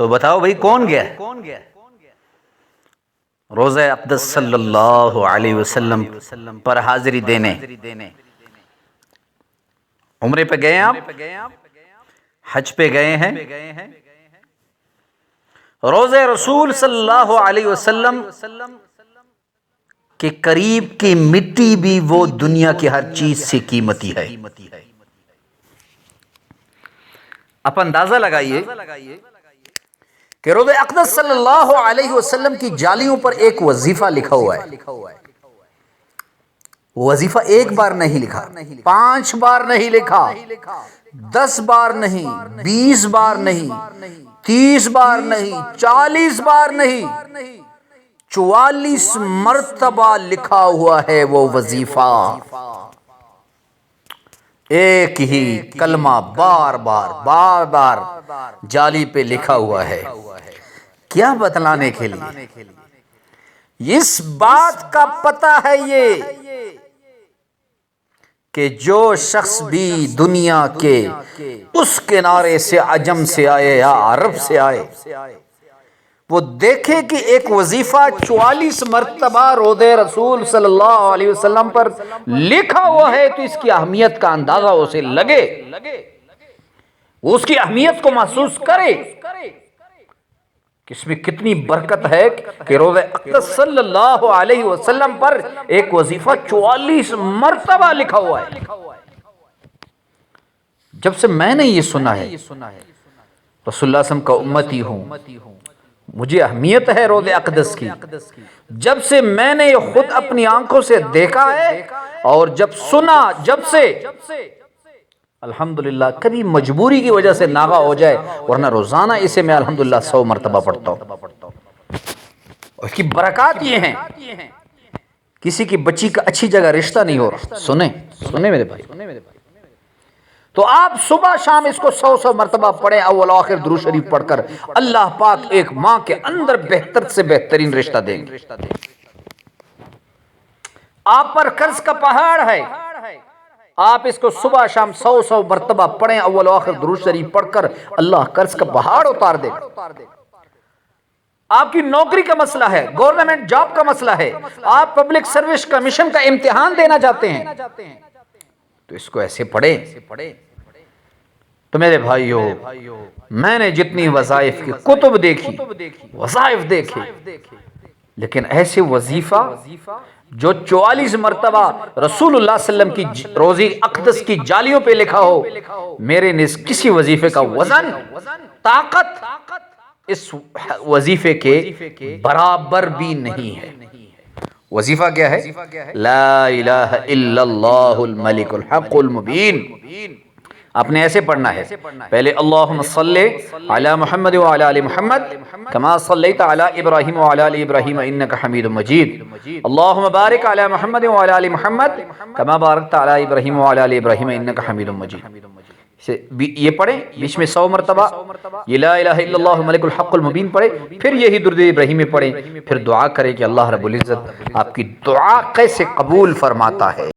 تو بتاؤ بھائی کون گیا؟ روزہ اقدس صلی اللہ علیہ وسلم پر حاضری دینے۔ عمرے پہ گئے آپ، حج پہ گئے ہیں، روزہ رسول صلی اللہ علیہ وسلم کے قریب کی مٹی بھی وہ دنیا کی ہر چیز سے قیمتی ہے۔ آپ اندازہ لگائیے کہ روزہ اقدس صلی اللہ علیہ وسلم کی جالیوں پر ایک وظیفہ لکھا ہوا ہے۔ وظیفہ ایک بار نہیں لکھا، 5 بار نہیں لکھا، 10 بار نہیں، 20 بار نہیں، 30 بار نہیں، 40 بار نہیں، 44 مرتبہ لکھا ہوا ہے وہ وظیفہ۔ ایک ہی کلمہ بار بار جالی پہ لکھا ہوا ہے۔ کیا بتلانے کے لیے؟ اس بات کا پتہ ہے یہ کہ جو شخص بھی دنیا کے اس کنارے سے عجم سے آئے یا عرب سے آئے، وہ دیکھے کہ ایک وظیفہ 44 مرتبہ روضہ رسول صلی اللہ علیہ وسلم پر لکھا ہوا ہے تو اس کی اہمیت کا اندازہ اسے لگے، وہ اس کی اہمیت کو محسوس کرے کہ اس میں کتنی برکت ہے کہ روزہ اقدس صلی اللہ علیہ وسلم پر ایک وظیفہ 44 مرتبہ لکھا ہوا ہے۔ جب سے میں نے یہ سنا ہے، رسول اللہ صلی اللہ علیہ وسلم کا امتی ہوں، مجھے اہمیت ہے روزہ اقدس کی، جب سے میں نے یہ خود اپنی آنکھوں سے دیکھا ہے اور جب سنا، جب سے الحمدللہ کبھی مجبوری کی وجہ سے ناغا ہو جائے، ورنہ روزانہ اسے میں الحمدللہ 100 مرتبہ پڑھتا ہوں۔ اور اس کی برکات یہ ہیں، کسی کی بچی کا اچھی جگہ رشتہ نہیں ہو رہا، سنیں میرے بھائی، تو آپ صبح شام اس کو 100 مرتبہ پڑھیں، اول آخر درود شریف پڑھ کر، اللہ پاک ایک ماں کے اندر بہتر سے بہترین رشتہ دیں گے۔ آپ پر قرض کا پہاڑ ہے، آپ اس کو صبح شام 100 مرتبہ پڑھیں، اول آخر درود شریف پڑھ کر، اللہ قرض کا پہاڑ اتار دے گا۔ آپ کی نوکری کا مسئلہ ہے، گورنمنٹ جاب کا مسئلہ ہے، آپ پبلک سروس کمیشن کا امتحان دینا چاہتے ہیں، تو اس کو ایسے پڑھیں۔ تو میرے بھائیو، میں نے جتنی وظائف کی کتب دیکھی، وظائف دیکھے، لیکن ایسے وظیفہ جو 44 مرتبہ رسول اللہ صلی اللہ علیہ وسلم کی روزہ اقدس کی جالیوں پہ لکھا ہو، میرے نس کسی وظیفے کا وزن، طاقت اس وظیفے کے برابر بھی نہیں ہے۔ وظیفہ کیا ہے؟ لا الہ الا اللہ الملک الحق المبین۔ آپ نے ایسے پڑھنا ہے، پہلے اللہم صلی علی محمد وعلی آل محمد کما صلیت علی ابراہیم وعلی آل ابراہیم انک حمید مجید، اللہم بارک علی محمد وعلی آل محمد کما بارکت علی ابراہیم وعلی آل ابراہیم انک حمید مجید۔ یہ پڑھیں، بیچ میں 100 مرتبہ یہ لا الہ الا اللہ الملک الحق المبین پڑھیں، پھر یہی درود ابراہیمی پڑھیں، پھر دعا کریں کہ اللہ رب العزت آپ کی دعا کیسے قبول فرماتا ہے۔